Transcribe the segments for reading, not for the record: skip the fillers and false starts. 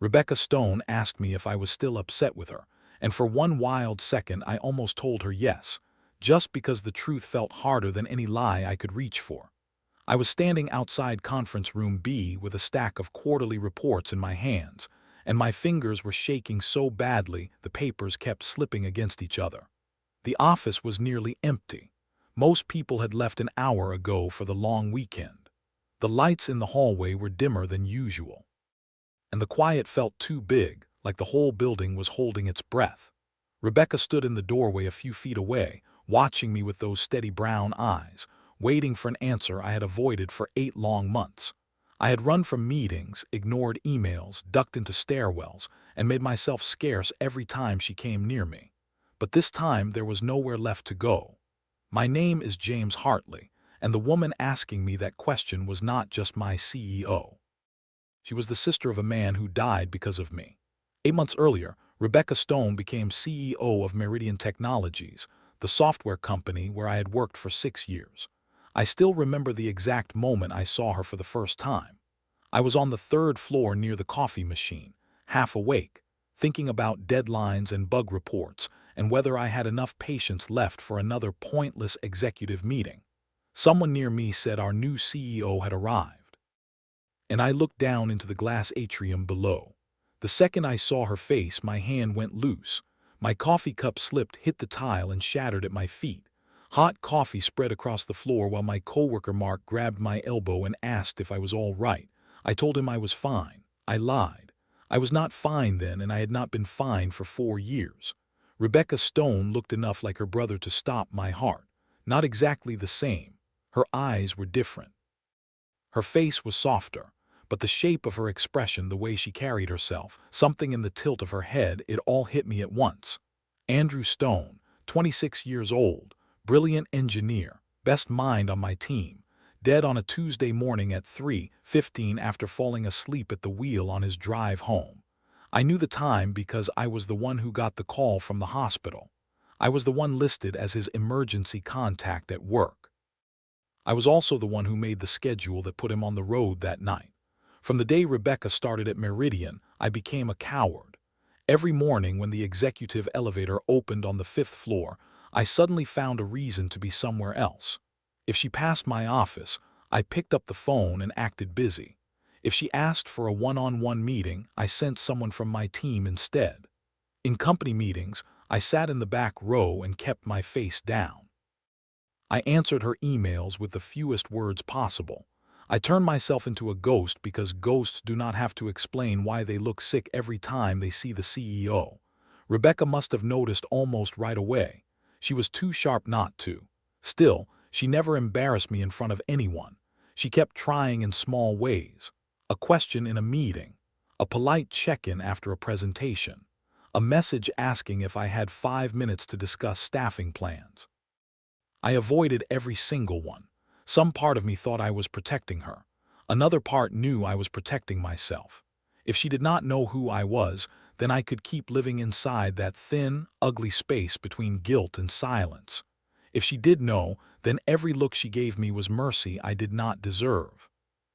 Rebecca Stone asked me if I was still upset with her, and for one wild second I almost told her yes, just because the truth felt harder than any lie I could reach for. I was standing outside Conference Room B with a stack of quarterly reports in my hands, and my fingers were shaking so badly the papers kept slipping against each other. The office was nearly empty. Most people had left an hour ago for the long weekend. The lights in the hallway were dimmer than usual, and the quiet felt too big, like the whole building was holding its breath. Rebecca stood in the doorway a few feet away, watching me with those steady brown eyes, waiting for an answer I had avoided for 8 long months. I had run from meetings, ignored emails, ducked into stairwells, and made myself scarce every time she came near me. But this time there was nowhere left to go. My name is James Hartley, and the woman asking me that question was not just my CEO. She was the sister of a man who died because of me. 8 months earlier, Rebecca Stone became CEO of Meridian Technologies, the software company where I had worked for 6 years. I still remember the exact moment I saw her for the first time. I was on the 3rd floor near the coffee machine, half awake, thinking about deadlines and bug reports and whether I had enough patience left for another pointless executive meeting. Someone near me said our new CEO had arrived, and I looked down into the glass atrium below. The second I saw her face, my hand went loose. My coffee cup slipped, hit the tile, and shattered at my feet. Hot coffee spread across the floor while my coworker Mark grabbed my elbow and asked if I was all right. I told him I was fine. I lied. I was not fine then, and I had not been fine for 4 years. Rebecca Stone looked enough like her brother to stop my heart. Not exactly the same. Her eyes were different. Her face was softer, but the shape of her expression, the way she carried herself, something in the tilt of her head, it all hit me at once. Andrew Stone, 26 years old, brilliant engineer, best mind on my team, dead on a Tuesday morning at 3:15 after falling asleep at the wheel on his drive home. I knew the time because I was the one who got the call from the hospital. I was the one listed as his emergency contact at work. I was also the one who made the schedule that put him on the road that night. From the day Rebecca started at Meridian, I became a coward. Every morning when the executive elevator opened on the 5th floor, I suddenly found a reason to be somewhere else. If she passed my office, I picked up the phone and acted busy. If she asked for a one-on-one meeting, I sent someone from my team instead. In company meetings, I sat in the back row and kept my face down. I answered her emails with the fewest words possible. I turned myself into a ghost because ghosts do not have to explain why they look sick every time they see the CEO. Rebecca must have noticed almost right away. She was too sharp not to. Still, she never embarrassed me in front of anyone. She kept trying in small ways. A question in a meeting, a polite check-in after a presentation, a message asking if I had 5 minutes to discuss staffing plans. I avoided every single one. Some part of me thought I was protecting her. Another part knew I was protecting myself. If she did not know who I was, then I could keep living inside that thin, ugly space between guilt and silence. If she did know, then every look she gave me was mercy I did not deserve.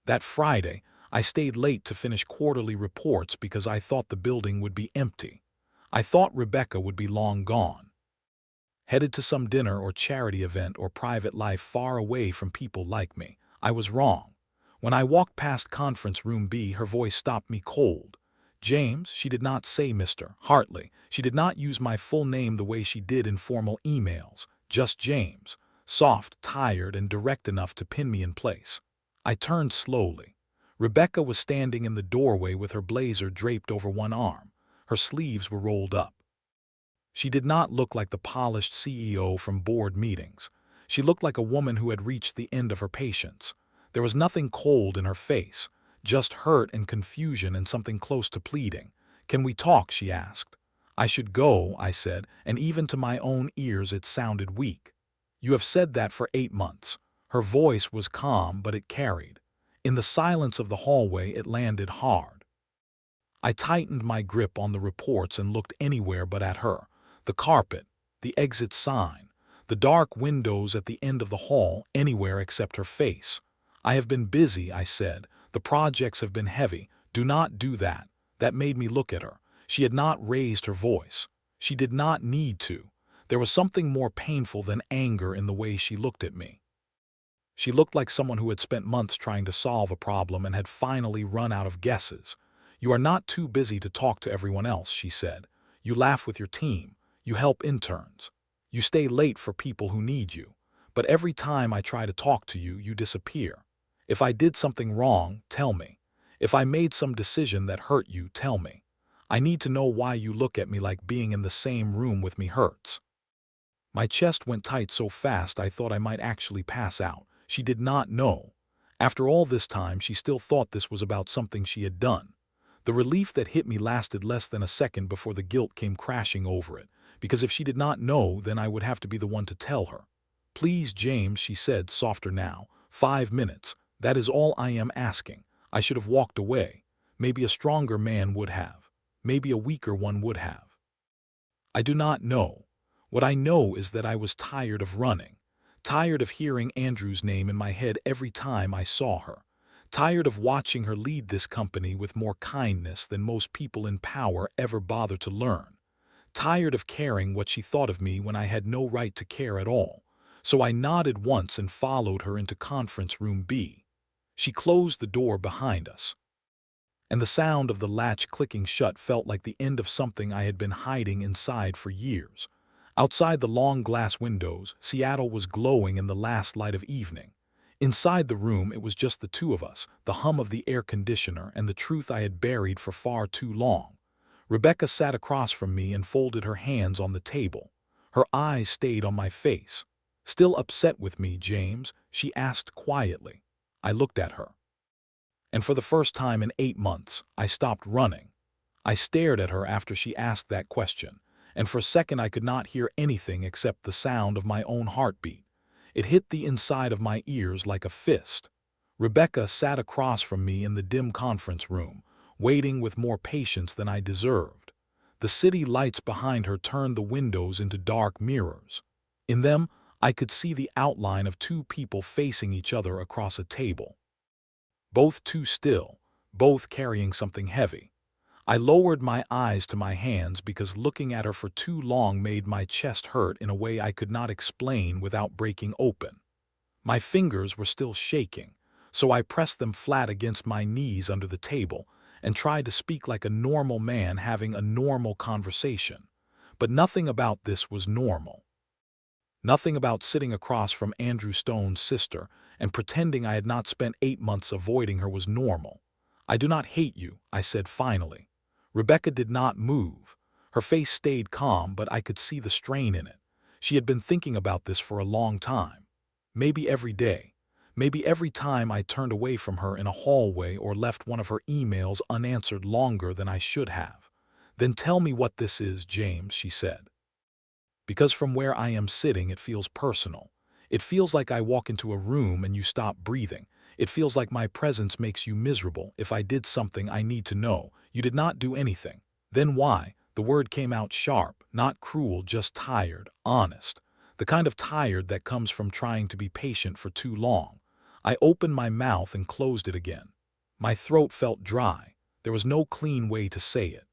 That Friday, I stayed late to finish quarterly reports because I thought the building would be empty. I thought Rebecca would be long gone, headed to some dinner or charity event or private life far away from people like me. I was wrong. When I walked past Conference Room B, her voice stopped me cold. James, she did not say Mr. Hartley. She did not use my full name the way she did in formal emails. Just James, soft, tired, and direct enough to pin me in place. I turned slowly. Rebecca was standing in the doorway with her blazer draped over one arm. Her sleeves were rolled up. She did not look like the polished CEO from board meetings. She looked like a woman who had reached the end of her patience. There was nothing cold in her face, just hurt and confusion and something close to pleading. "Can we talk?" she asked. "I should go," I said, and even to my own ears it sounded weak. "You have said that for 8 months. Her voice was calm, but it carried. In the silence of the hallway, it landed hard. I tightened my grip on the reports and looked anywhere but at her. The carpet, the exit sign, the dark windows at the end of the hall, anywhere except her face. "I have been busy," I said. "The projects have been heavy. Do not do that. That made me look at her. She had not raised her voice. She did not need to. There was something more painful than anger in the way she looked at me. She looked like someone who had spent months trying to solve a problem and had finally run out of guesses. "You are not too busy to talk to everyone else," she said. "You laugh with your team. You help interns. You stay late for people who need you. But every time I try to talk to you, you disappear. If I did something wrong, tell me. If I made some decision that hurt you, tell me. I need to know why you look at me like being in the same room with me hurts." My chest went tight so fast I thought I might actually pass out. She did not know. After all this time, she still thought this was about something she had done. The relief that hit me lasted less than a second before the guilt came crashing over it, because if she did not know, then I would have to be the one to tell her. "Please, James," she said, softer now. 5 minutes. That is all I am asking. I should have walked away. Maybe a stronger man would have. Maybe a weaker one would have. I do not know. What I know is that I was tired of running. Tired of hearing Andrew's name in my head every time I saw her. Tired of watching her lead this company with more kindness than most people in power ever bother to learn. Tired of caring what she thought of me when I had no right to care at all. So I nodded once and followed her into conference room B. She closed the door behind us, and the sound of the latch clicking shut felt like the end of something I had been hiding inside for years. Outside the long glass windows, Seattle was glowing in the last light of evening. Inside the room, it was just the two of us, the hum of the air conditioner and the truth I had buried for far too long. Rebecca sat across from me and folded her hands on the table. Her eyes stayed on my face. "Still upset with me, James?" she asked quietly. I looked at her. And for the first time in 8 months, I stopped running. I stared at her after she asked that question, and for a second I could not hear anything except the sound of my own heartbeat. It hit the inside of my ears like a fist. Rebecca sat across from me in the dim conference room, waiting with more patience than I deserved. The city lights behind her turned the windows into dark mirrors. In them, I could see the outline of two people facing each other across a table. Both too still, both carrying something heavy. I lowered my eyes to my hands because looking at her for too long made my chest hurt in a way I could not explain without breaking open. My fingers were still shaking, so I pressed them flat against my knees under the table and tried to speak like a normal man having a normal conversation. But nothing about this was normal. Nothing about sitting across from Andrew Stone's sister and pretending I had not spent 8 months avoiding her was normal. "I do not hate you," I said finally. Rebecca did not move. Her face stayed calm, but I could see the strain in it. She had been thinking about this for a long time. Maybe every day. Maybe every time I turned away from her in a hallway or left one of her emails unanswered longer than I should have. "Then tell me what this is, James," she said. "Because from where I am sitting, it feels personal. It feels like I walk into a room and you stop breathing. It feels like my presence makes you miserable. If I did something, I need to know. You did not do anything. Then why?" The word came out sharp, not cruel, just tired, honest. The kind of tired that comes from trying to be patient for too long. I opened my mouth and closed it again. My throat felt dry. There was no clean way to say it.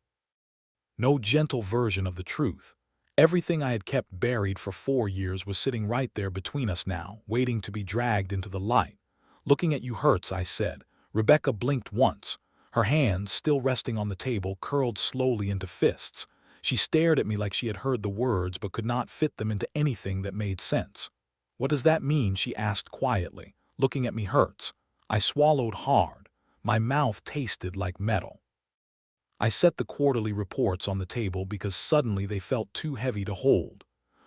No gentle version of the truth. Everything I had kept buried for 4 years was sitting right there between us now, waiting to be dragged into the light. "Looking at you hurts," I said. Rebecca blinked once. Her hands, still resting on the table, curled slowly into fists. She stared at me like she had heard the words but could not fit them into anything that made sense. "What does that mean?" she asked quietly. "Looking at me hurts." I swallowed hard. My mouth tasted like metal. I set the quarterly reports on the table because suddenly they felt too heavy to hold.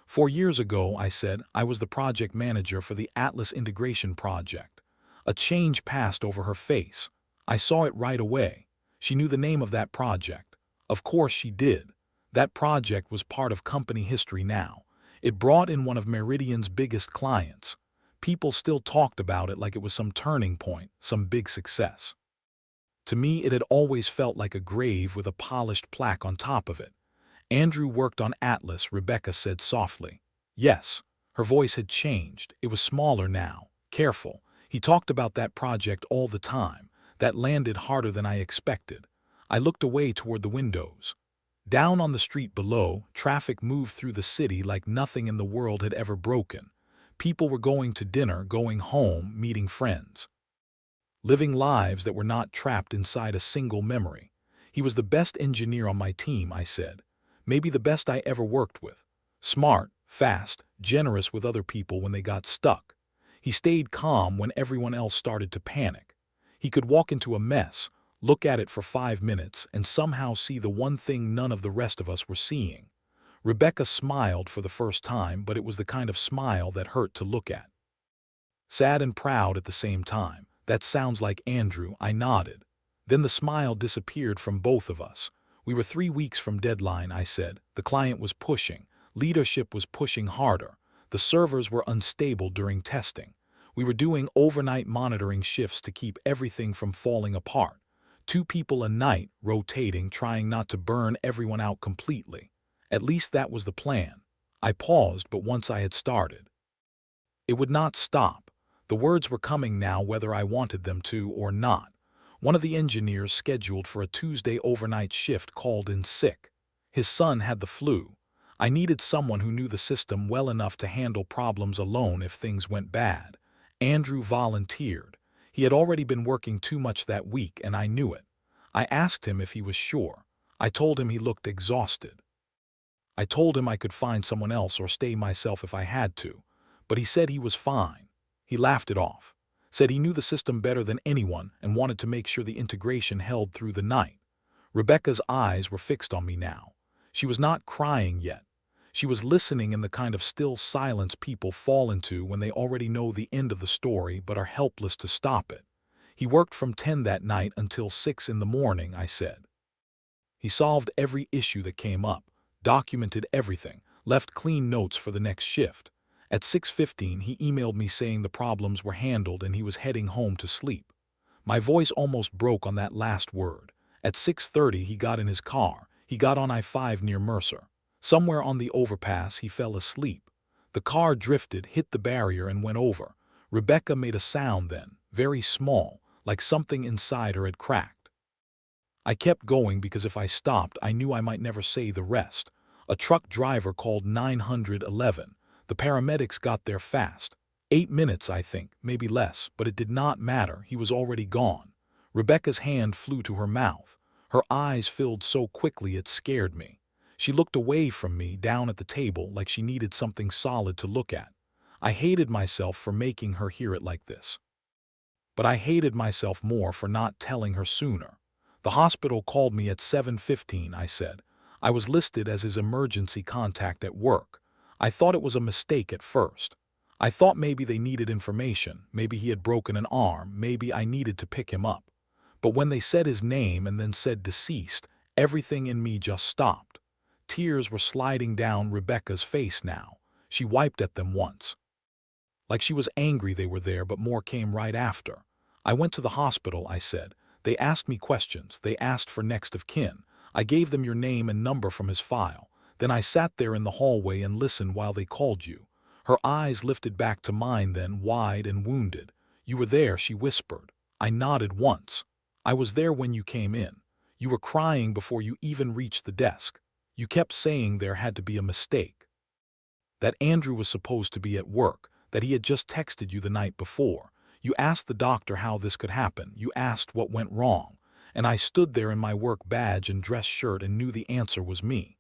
4 years ago, I said, I was the project manager for the Atlas Integration Project. A change passed over her face. I saw it right away. She knew the name of that project. Of course she did. That project was part of company history now. It brought in one of Meridian's biggest clients. People still talked about it like it was some turning point, some big success. To me, it had always felt like a grave with a polished plaque on top of it. "Andrew worked on Atlas," Rebecca said softly. "Yes." Her voice had changed. It was smaller now, careful. "He talked about that project all the time. That landed harder than I expected. I looked away toward the windows. Down on the street below, traffic moved through the city like nothing in the world had ever broken. People were going to dinner, going home, meeting friends. Living lives that were not trapped inside a single memory. He was the best engineer on my team, I said. Maybe the best I ever worked with. Smart, fast, generous with other people when they got stuck. He stayed calm when everyone else started to panic. He could walk into a mess, look at it for 5 minutes, and somehow see the one thing none of the rest of us were seeing. Rebecca smiled for the first time, but it was the kind of smile that hurt to look at. Sad and proud at the same time. That sounds like Andrew, I nodded. Then the smile disappeared from both of us. We were 3 weeks from deadline, I said. The client was pushing. Leadership was pushing harder. The servers were unstable during testing. We were doing overnight monitoring shifts to keep everything from falling apart. 2 people a night, rotating, trying not to burn everyone out completely. At least that was the plan. I paused, but once I had started, it would not stop. The words were coming now whether I wanted them to or not. One of the engineers scheduled for a Tuesday overnight shift called in sick. His son had the flu. I needed someone who knew the system well enough to handle problems alone if things went bad. Andrew volunteered. He had already been working too much that week, and I knew it. I asked him if he was sure. I told him he looked exhausted. I told him I could find someone else or stay myself if I had to, but he said he was fine. He laughed it off, said he knew the system better than anyone and wanted to make sure the integration held through the night. Rebecca's eyes were fixed on me now. She was not crying yet. She was listening in the kind of still silence people fall into when they already know the end of the story but are helpless to stop it. He worked from 10 that night until 6 in the morning, I said. He solved every issue that came up, documented everything, left clean notes for the next shift. At 6:15, he emailed me saying the problems were handled and he was heading home to sleep. My voice almost broke on that last word. At 6:30, he got in his car. He got on I-5 near Mercer. Somewhere on the overpass, he fell asleep. The car drifted, hit the barrier, and went over. Rebecca made a sound then, very small, like something inside her had cracked. I kept going because if I stopped, I knew I might never say the rest. A truck driver called 911. The paramedics got there fast. 8 minutes, I think, maybe less, but it did not matter. He was already gone. Rebecca's hand flew to her mouth. Her eyes filled so quickly it scared me. She looked away from me, down at the table, like she needed something solid to look at. I hated myself for making her hear it like this. But I hated myself more for not telling her sooner. The hospital called me at 7:15, I said. I was listed as his emergency contact at work. I thought it was a mistake at first. I thought maybe they needed information, maybe he had broken an arm, maybe I needed to pick him up. But when they said his name and then said deceased, everything in me just stopped. Tears were sliding down Rebecca's face now. She wiped at them once. Like she was angry they were there, but more came right after. I went to the hospital, I said. They asked me questions. They asked for next of kin. I gave them your name and number from his file. Then I sat there in the hallway and listened while they called you. Her eyes lifted back to mine then, wide and wounded. You were there, she whispered. I nodded once. I was there when you came in. You were crying before you even reached the desk. You kept saying there had to be a mistake. That Andrew was supposed to be at work, that he had just texted you the night before. You asked the doctor how this could happen. You asked what went wrong. And I stood there in my work badge and dress shirt and knew the answer was me.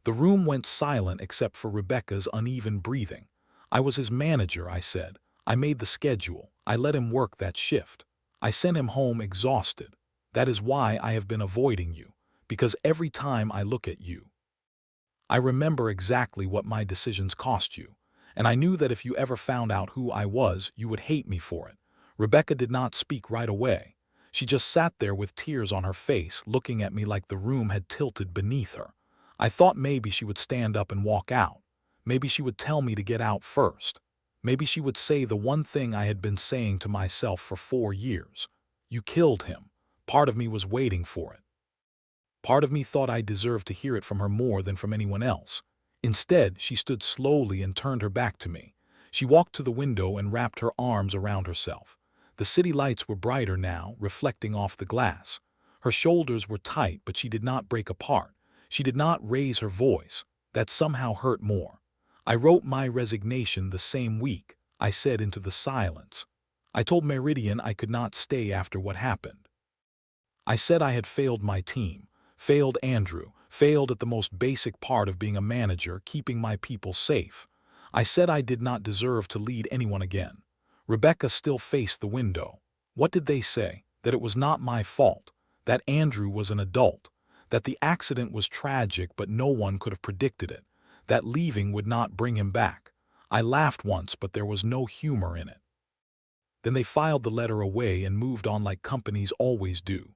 The room went silent except for Rebecca's uneven breathing. I was his manager, I said. I made the schedule. I let him work that shift. I sent him home exhausted. That is why I have been avoiding you, because every time I look at you, I remember exactly what my decisions cost you, and I knew that if you ever found out who I was, you would hate me for it. Rebecca did not speak right away. She just sat there with tears on her face, looking at me like the room had tilted beneath her. I thought maybe she would stand up and walk out. Maybe she would tell me to get out first. Maybe she would say the one thing I had been saying to myself for 4 years. You killed him. Part of me was waiting for it. Part of me thought I deserved to hear it from her more than from anyone else. Instead, she stood slowly and turned her back to me. She walked to the window and wrapped her arms around herself. The city lights were brighter now, reflecting off the glass. Her shoulders were tight, but she did not break apart. She did not raise her voice. That somehow hurt more. I wrote my resignation the same week, I said into the silence. I told Meridian I could not stay after what happened. I said I had failed my team, failed Andrew, failed at the most basic part of being a manager, keeping my people safe. I said I did not deserve to lead anyone again. Rebecca still faced the window. What did they say? That it was not my fault, that Andrew was an adult, that the accident was tragic but no one could have predicted it, that leaving would not bring him back. I laughed once, but there was no humor in it. Then they filed the letter away and moved on like companies always do.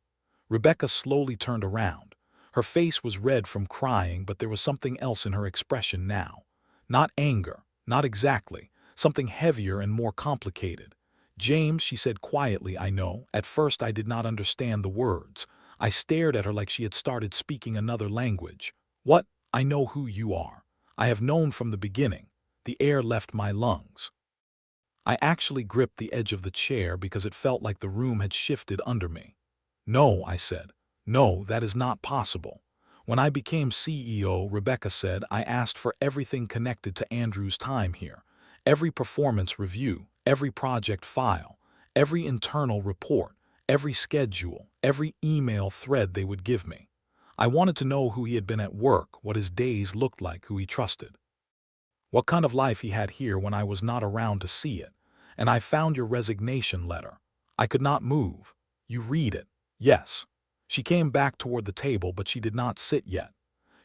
Rebecca slowly turned around. Her face was red from crying, but there was something else in her expression now. Not anger, not exactly, something heavier and more complicated. James, she said quietly, I know. At first I did not understand the words. I stared at her like she had started speaking another language. What? I know who you are. I have known from the beginning. The air left my lungs. I actually gripped the edge of the chair because it felt like the room had shifted under me. No, I said. No, that is not possible. When I became CEO, Rebecca said, I asked for everything connected to Andrew's time here. Every performance review, every project file, every internal report, every schedule, every email thread they would give me. I wanted to know who he had been at work, what his days looked like, who he trusted. What kind of life he had here when I was not around to see it. And I found your resignation letter. I could not move. You read it. Yes. She came back toward the table, but she did not sit yet.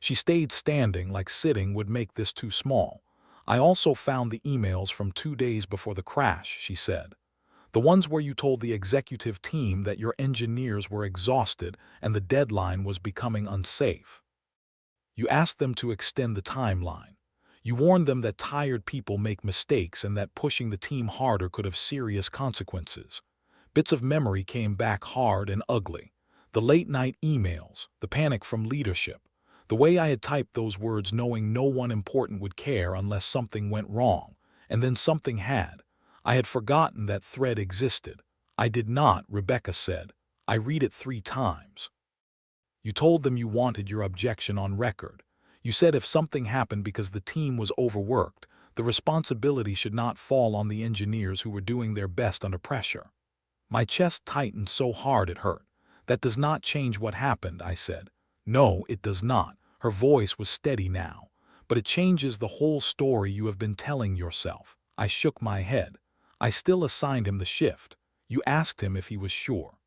She stayed standing, like sitting would make this too small. I also found the emails from 2 days before the crash, she said. The ones where you told the executive team that your engineers were exhausted and the deadline was becoming unsafe. You asked them to extend the timeline. You warned them that tired people make mistakes and that pushing the team harder could have serious consequences. Bits of memory came back hard and ugly. The late-night emails, the panic from leadership, the way I had typed those words knowing no one important would care unless something went wrong, and then something had. I had forgotten that thread existed. I did not, Rebecca said. I read it 3 times. You told them you wanted your objection on record. You said if something happened because the team was overworked, the responsibility should not fall on the engineers who were doing their best under pressure. My chest tightened so hard it hurt. That does not change what happened, I said. No, it does not. Her voice was steady now. But it changes the whole story you have been telling yourself. I shook my head. I still assigned him the shift. You asked him if he was sure.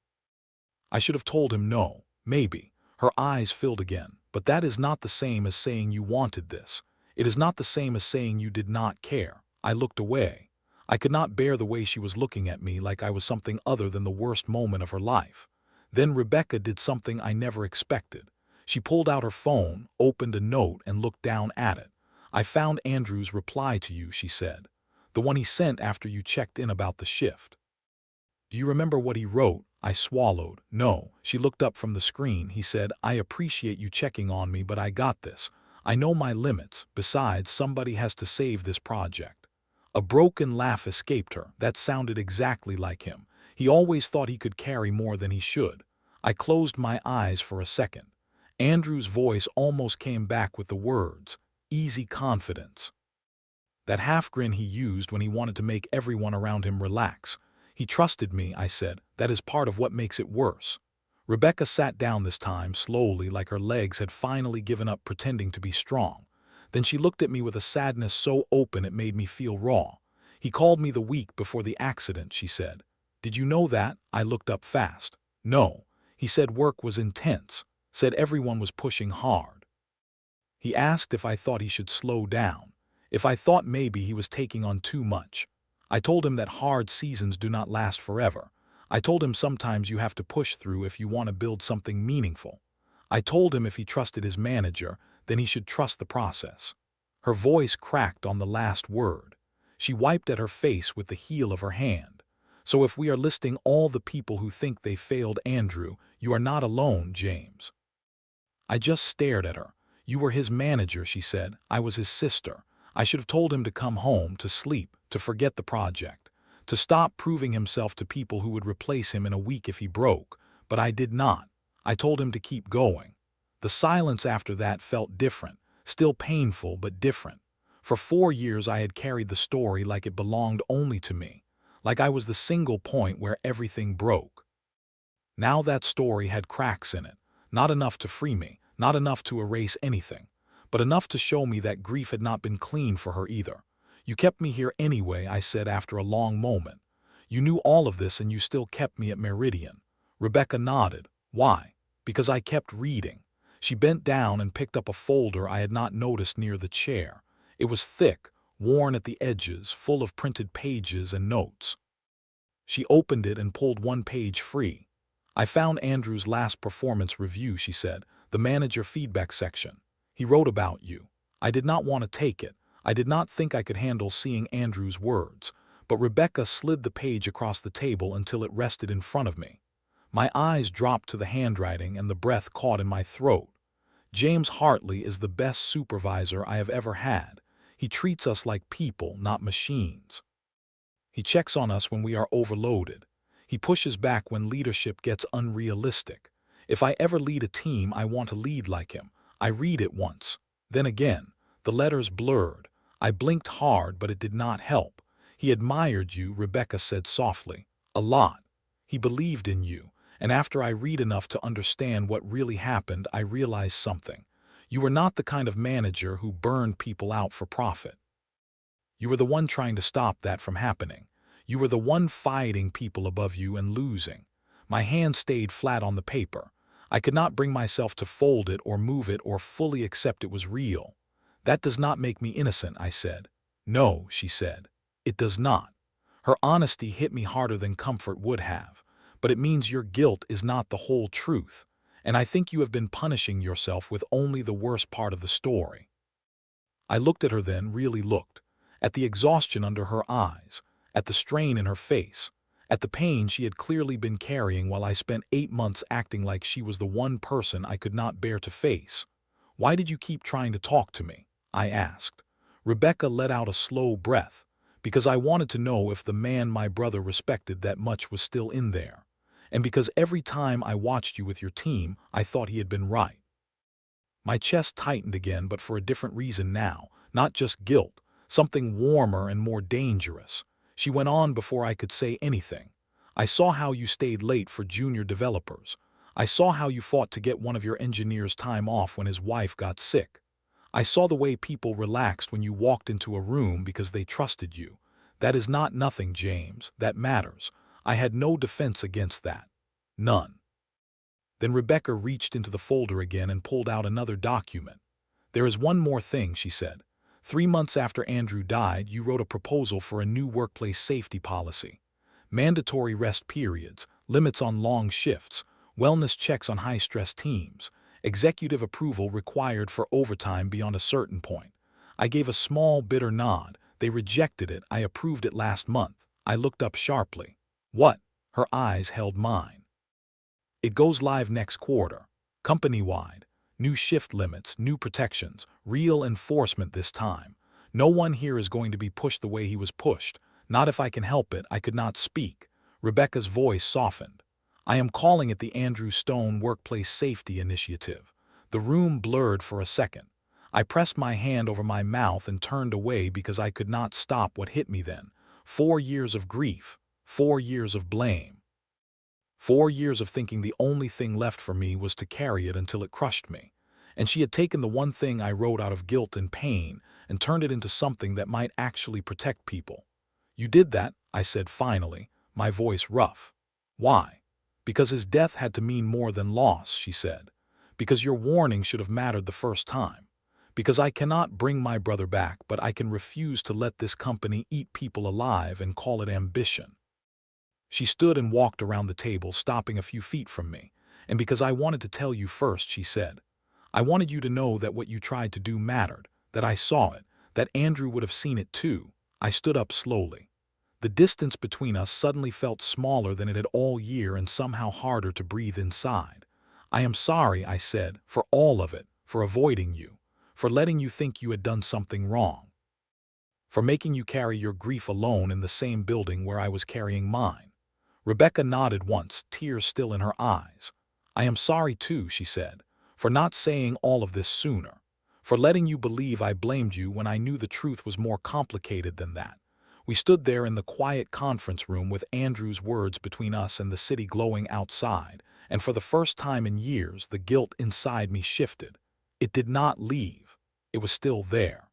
I should have told him no, maybe. Her eyes filled again. But that is not the same as saying you wanted this. It is not the same as saying you did not care. I looked away. I could not bear the way she was looking at me like I was something other than the worst moment of her life. Then Rebecca did something I never expected. She pulled out her phone, opened a note, and looked down at it. I found Andrew's reply to you, she said. The one he sent after you checked in about the shift. Do you remember what he wrote? I swallowed. No. She looked up from the screen. He said, I appreciate you checking on me, but I got this. I know my limits. Besides, somebody has to save this project. A broken laugh escaped her. That sounded exactly like him. He always thought he could carry more than he should. I closed my eyes for a second. Andrew's voice almost came back with the words, easy confidence. That half grin he used when he wanted to make everyone around him relax. He trusted me, I said. That is part of what makes it worse. Rebecca sat down this time, slowly, like her legs had finally given up pretending to be strong. Then she looked at me with a sadness so open it made me feel raw. He called me the week before the accident, she said. Did you know that? I looked up fast. No. He said work was intense. Said everyone was pushing hard. He asked if I thought he should slow down. If I thought maybe he was taking on too much. I told him that hard seasons do not last forever. I told him sometimes you have to push through if you want to build something meaningful. I told him if he trusted his manager, then he should trust the process. Her voice cracked on the last word. She wiped at her face with the heel of her hand. So if we are listing all the people who think they failed Andrew, you are not alone, James. I just stared at her. You were his manager, she said. I was his sister. I should have told him to come home, to sleep, to forget the project, to stop proving himself to people who would replace him in a week if he broke. But I did not. I told him to keep going. The silence after that felt different, still painful but different. For 4 years I had carried the story like it belonged only to me, like I was the single point where everything broke. Now that story had cracks in it, not enough to free me, not enough to erase anything, but enough to show me that grief had not been clean for her either. You kept me here anyway, I said after a long moment. You knew all of this and you still kept me at Meridian. Rebecca nodded. Why? Because I kept reading. She bent down and picked up a folder I had not noticed near the chair. It was thick, worn at the edges, full of printed pages and notes. She opened it and pulled one page free. I found Andrew's last performance review, she said, the manager feedback section. He wrote about you. I did not want to take it. I did not think I could handle seeing Andrew's words, but Rebecca slid the page across the table until it rested in front of me. My eyes dropped to the handwriting and the breath caught in my throat. James Hartley is the best supervisor I have ever had. He treats us like people, not machines. He checks on us when we are overloaded. He pushes back when leadership gets unrealistic. If I ever lead a team, I want to lead like him. I read it once. Then again, the letters blurred. I blinked hard, but it did not help. He admired you, Rebecca said softly. A lot. He believed in you. And after I read enough to understand what really happened, I realized something. You were not the kind of manager who burned people out for profit. You were the one trying to stop that from happening. You were the one fighting people above you and losing. My hand stayed flat on the paper. I could not bring myself to fold it or move it or fully accept it was real. That does not make me innocent, I said. No, she said. It does not. Her honesty hit me harder than comfort would have. But it means your guilt is not the whole truth. And I think you have been punishing yourself with only the worst part of the story. I looked at her then, really looked. At the exhaustion under her eyes, at the strain in her face, at the pain she had clearly been carrying while I spent 8 months acting like she was the one person I could not bear to face. Why did you keep trying to talk to me? I asked. Rebecca let out a slow breath, because I wanted to know if the man my brother respected that much was still in there. And because every time I watched you with your team, I thought he had been right. My chest tightened again, but for a different reason now, not just guilt, something warmer and more dangerous. She went on before I could say anything. I saw how you stayed late for junior developers. I saw how you fought to get one of your engineers time off when his wife got sick. I saw the way people relaxed when you walked into a room because they trusted you. That is not nothing, James. That matters. I had no defense against that. None. Then Rebecca reached into the folder again and pulled out another document. There is one more thing, she said. 3 months after Andrew died, you wrote a proposal for a new workplace safety policy. Mandatory rest periods, limits on long shifts, wellness checks on high-stress teams, executive approval required for overtime beyond a certain point. I gave a small, bitter nod. They rejected it. I approved it last month. I looked up sharply. What? Her eyes held mine. It goes live next quarter. Company-wide. New shift limits, new protections, real enforcement this time. No one here is going to be pushed the way he was pushed. Not if I can help it. I could not speak. Rebecca's voice softened. I am calling it the Andrew Stone Workplace Safety Initiative. The room blurred for a second. I pressed my hand over my mouth and turned away because I could not stop what hit me then. 4 years of grief. 4 years of blame. 4 years of thinking the only thing left for me was to carry it until it crushed me. And she had taken the one thing I wrote out of guilt and pain and turned it into something that might actually protect people. You did that, I said finally, my voice rough. Why? Because his death had to mean more than loss, she said. Because your warning should have mattered the first time. Because I cannot bring my brother back, but I can refuse to let this company eat people alive and call it ambition. She stood and walked around the table, stopping a few feet from me. And because I wanted to tell you first, she said. I wanted you to know that what you tried to do mattered, that I saw it, that Andrew would have seen it too. I stood up slowly. The distance between us suddenly felt smaller than it had all year and somehow harder to breathe inside. I am sorry, I said, for all of it, for avoiding you, for letting you think you had done something wrong, for making you carry your grief alone in the same building where I was carrying mine. Rebecca nodded once, tears still in her eyes. I am sorry too, she said, for not saying all of this sooner, for letting you believe I blamed you when I knew the truth was more complicated than that. We stood there in the quiet conference room with Andrew's words between us and the city glowing outside, and for the first time in years the guilt inside me shifted. It did not leave. It was still there.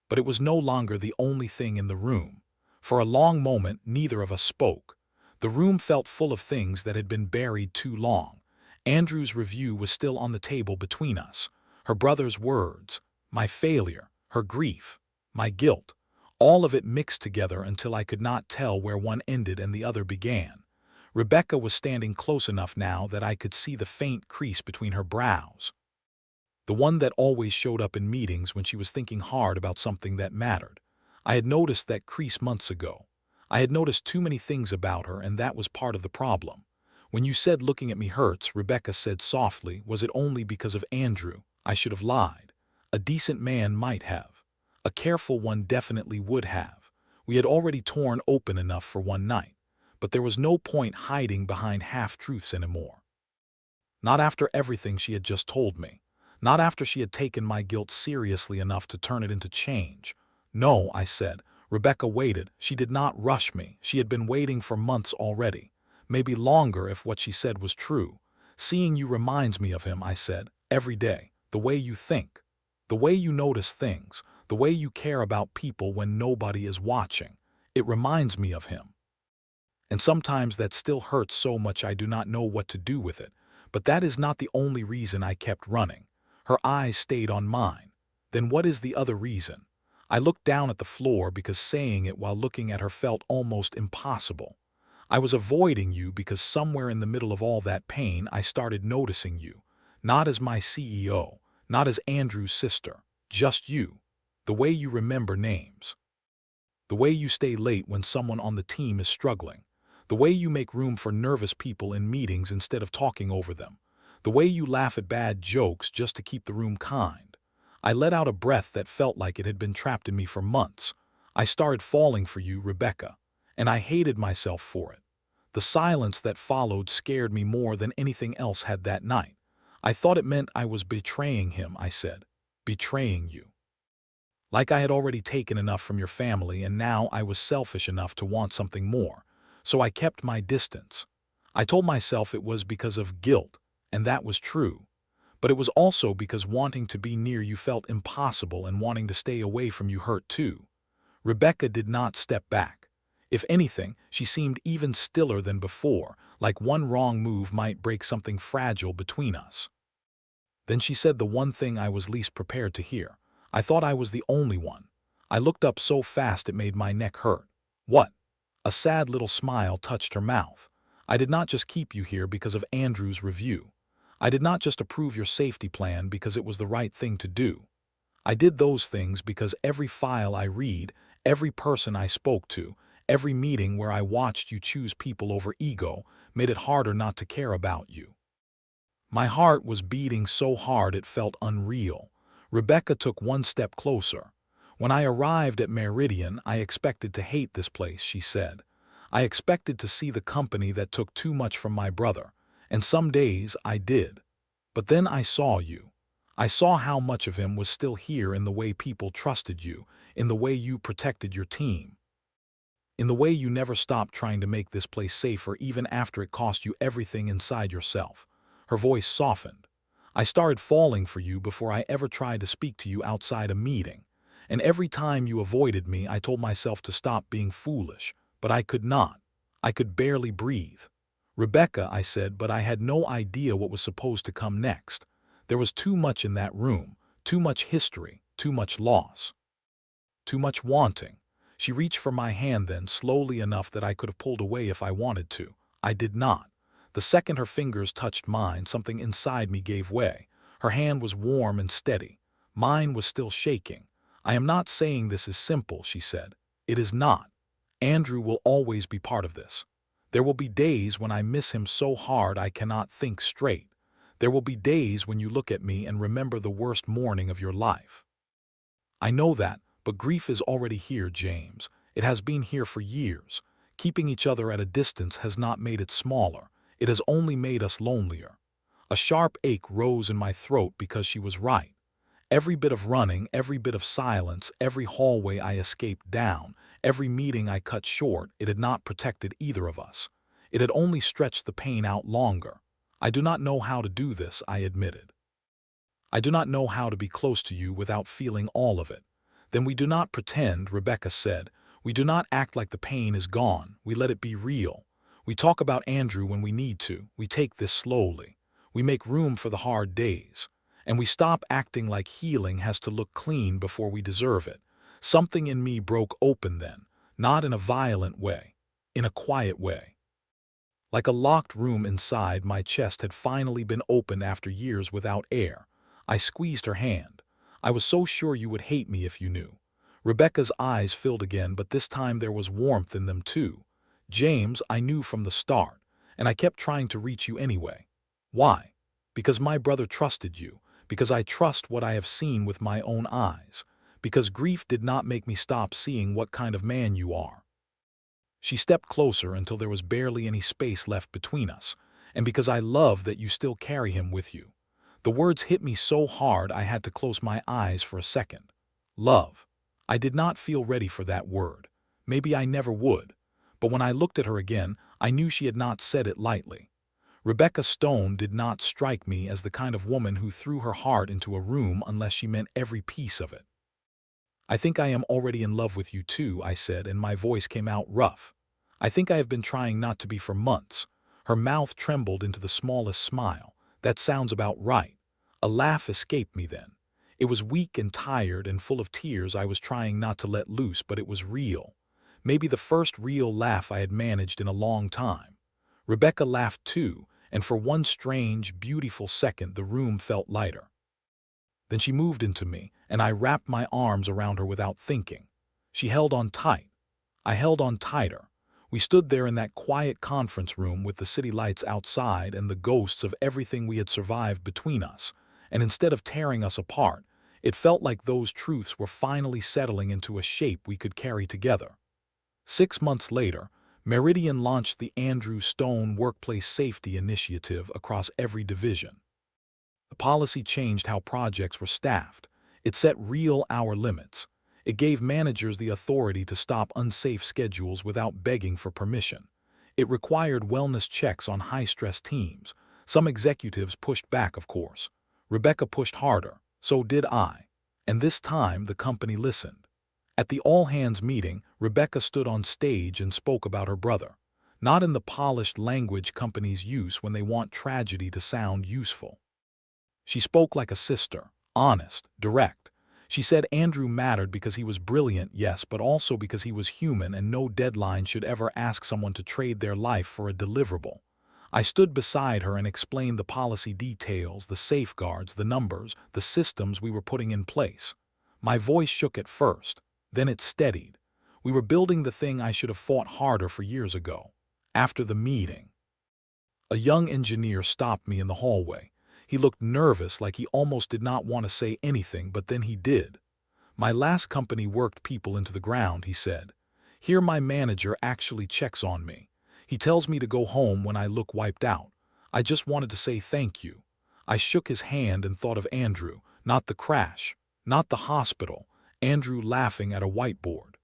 But it was no longer the only thing in the room. For a long moment neither of us spoke. The room felt full of things that had been buried too long. Andrew's review was still on the table between us. Her brother's words, my failure, her grief, my guilt, all of it mixed together until I could not tell where one ended and the other began. Rebecca was standing close enough now that I could see the faint crease between her brows. The one that always showed up in meetings when she was thinking hard about something that mattered. I had noticed that crease months ago. I had noticed too many things about her, and that was part of the problem. When you said looking at me hurts, Rebecca said softly, was it only because of Andrew? I should have lied. A decent man might have. A careful one definitely would have. We had already torn open enough for one night. But there was no point hiding behind half-truths anymore. Not after everything she had just told me. Not after she had taken my guilt seriously enough to turn it into change. No, I said. Rebecca waited. She did not rush me. She had been waiting for months already. Maybe longer if what she said was true. Seeing you reminds me of him, I said, every day. The way you think. The way you notice things. The way you care about people when nobody is watching. It reminds me of him. And sometimes that still hurts so much I do not know what to do with it. But that is not the only reason I kept running. Her eyes stayed on mine. Then what is the other reason? I looked down at the floor because saying it while looking at her felt almost impossible. I was avoiding you because somewhere in the middle of all that pain I started noticing you. Not as my CEO, not as Andrew's sister, just you. The way you remember names. The way you stay late when someone on the team is struggling. The way you make room for nervous people in meetings instead of talking over them. The way you laugh at bad jokes just to keep the room kind. I let out a breath that felt like it had been trapped in me for months. I started falling for you, Rebecca, and I hated myself for it. The silence that followed scared me more than anything else had that night. I thought it meant I was betraying him, I said. Betraying you. Like I had already taken enough from your family and now I was selfish enough to want something more. So I kept my distance. I told myself it was because of guilt, and that was true. But it was also because wanting to be near you felt impossible and wanting to stay away from you hurt too. Rebecca did not step back. If anything, she seemed even stiller than before, like one wrong move might break something fragile between us. Then she said the one thing I was least prepared to hear. I thought I was the only one. I looked up so fast it made my neck hurt. What? A sad little smile touched her mouth. I did not just keep you here because of Andrew's review. I did not just approve your safety plan because it was the right thing to do. I did those things because every file I read, every person I spoke to, every meeting where I watched you choose people over ego made it harder not to care about you. My heart was beating so hard it felt unreal. Rebecca took one step closer. When I arrived at Meridian, I expected to hate this place, she said. I expected to see the company that took too much from my brother, and some days I did. But then I saw you. I saw how much of him was still here in the way people trusted you, in the way you protected your team, in the way you never stopped trying to make this place safer even after it cost you everything inside yourself. Her voice softened. I started falling for you before I ever tried to speak to you outside a meeting. And every time you avoided me, I told myself to stop being foolish. But I could not. I could barely breathe. Rebecca, I said, but I had no idea what was supposed to come next. There was too much in that room, too much history, too much loss, too much wanting. She reached for my hand then, slowly enough that I could have pulled away if I wanted to. I did not. The second her fingers touched mine, something inside me gave way. Her hand was warm and steady. Mine was still shaking. I am not saying this is simple, she said. It is not. Andrew will always be part of this. There will be days when I miss him so hard I cannot think straight. There will be days when you look at me and remember the worst morning of your life. I know that, but grief is already here, James. It has been here for years. Keeping each other at a distance has not made it smaller. It has only made us lonelier. A sharp ache rose in my throat because she was right. Every bit of running, every bit of silence, every hallway I escaped down, every meeting I cut short, it had not protected either of us. It had only stretched the pain out longer. I do not know how to do this, I admitted. I do not know how to be close to you without feeling all of it. Then we do not pretend, Rebecca said. We do not act like the pain is gone. We let it be real. We talk about Andrew when we need to. We take this slowly. We make room for the hard days. And we stop acting like healing has to look clean before we deserve it. Something in me broke open then, not in a violent way, in a quiet way. Like a locked room inside, my chest had finally been opened after years without air. I squeezed her hand. I was so sure you would hate me if you knew. Rebecca's eyes filled again, but this time there was warmth in them too. James, I knew from the start, and I kept trying to reach you anyway. Why? Because my brother trusted you, because I trust what I have seen with my own eyes, because grief did not make me stop seeing what kind of man you are. She stepped closer until there was barely any space left between us, and because I love that you still carry him with you. The words hit me so hard I had to close my eyes for a second. Love. I did not feel ready for that word. Maybe I never would. But when I looked at her again, I knew she had not said it lightly. Rebecca Stone did not strike me as the kind of woman who threw her heart into a room unless she meant every piece of it. I think I am already in love with you too, I said, and my voice came out rough. I think I have been trying not to be for months. Her mouth trembled into the smallest smile. That sounds about right. A laugh escaped me then. It was weak and tired and full of tears I was trying not to let loose, but it was real. Maybe the first real laugh I had managed in a long time. Rebecca laughed too, and for one strange, beautiful second the room felt lighter. Then she moved into me, and I wrapped my arms around her without thinking. She held on tight. I held on tighter. We stood there in that quiet conference room with the city lights outside and the ghosts of everything we had survived between us, and instead of tearing us apart, it felt like those truths were finally settling into a shape we could carry together. 6 months later, Meridian launched the Andrew Stone Workplace Safety Initiative across every division. The policy changed how projects were staffed. It set real hour limits. It gave managers the authority to stop unsafe schedules without begging for permission. It required wellness checks on high-stress teams. Some executives pushed back, of course. Rebecca pushed harder. So did I. And this time, the company listened. At the all-hands meeting, Rebecca stood on stage and spoke about her brother. Not in the polished language companies use when they want tragedy to sound useful. She spoke like a sister, honest, direct. She said Andrew mattered because he was brilliant, yes, but also because he was human and no deadline should ever ask someone to trade their life for a deliverable. I stood beside her and explained the policy details, the safeguards, the numbers, the systems we were putting in place. My voice shook at first, then it steadied. We were building the thing I should have fought harder for years ago. After the meeting, a young engineer stopped me in the hallway. He looked nervous, like he almost did not want to say anything, but then he did. My last company worked people into the ground, he said. Here my manager actually checks on me. He tells me to go home when I look wiped out. I just wanted to say thank you. I shook his hand and thought of Andrew, not the crash, not the hospital, Andrew laughing at a whiteboard.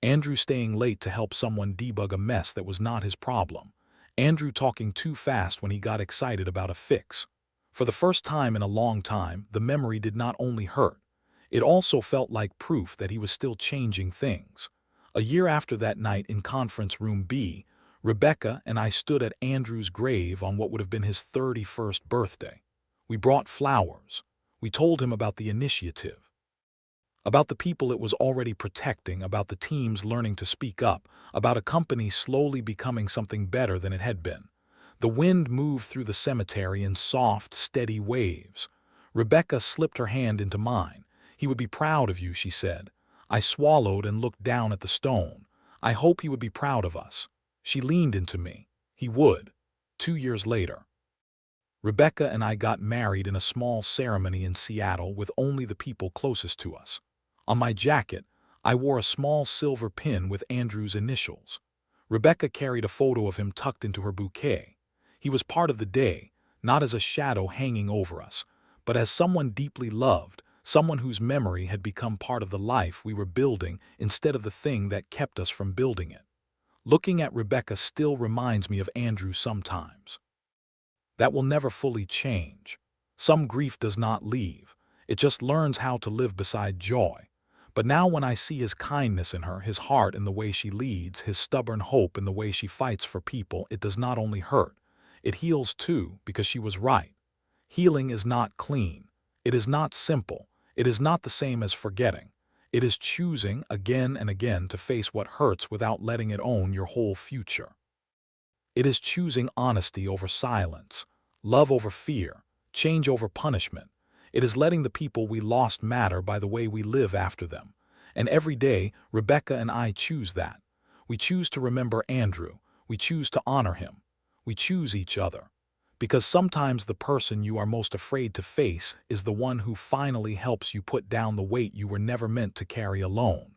Andrew staying late to help someone debug a mess that was not his problem. Andrew talking too fast when he got excited about a fix. For the first time in a long time, the memory did not only hurt. It also felt like proof that he was still changing things. A year after that night in Conference Room B, Rebecca and I stood at Andrew's grave on what would have been his 31st birthday. We brought flowers. We told him about the initiative, about the people it was already protecting, about the teams learning to speak up, about a company slowly becoming something better than it had been. The wind moved through the cemetery in soft, steady waves. Rebecca slipped her hand into mine. He would be proud of you, she said. I swallowed and looked down at the stone. I hope he would be proud of us. She leaned into me. He would. 2 years later, Rebecca and I got married in a small ceremony in Seattle with only the people closest to us. On my jacket, I wore a small silver pin with Andrew's initials. Rebecca carried a photo of him tucked into her bouquet. He was part of the day, not as a shadow hanging over us, but as someone deeply loved, someone whose memory had become part of the life we were building instead of the thing that kept us from building it. Looking at Rebecca still reminds me of Andrew sometimes. That will never fully change. Some grief does not leave. It just learns how to live beside joy. But now when I see his kindness in her, his heart in the way she leads, his stubborn hope in the way she fights for people, it does not only hurt. It heals too, because she was right. Healing is not clean. It is not simple. It is not the same as forgetting. It is choosing again and again to face what hurts without letting it own your whole future. It is choosing honesty over silence, love over fear, change over punishment. It is letting the people we lost matter by the way we live after them. And every day, Rebecca and I choose that. We choose to remember Andrew. We choose to honor him. We choose each other. Because sometimes the person you are most afraid to face is the one who finally helps you put down the weight you were never meant to carry alone.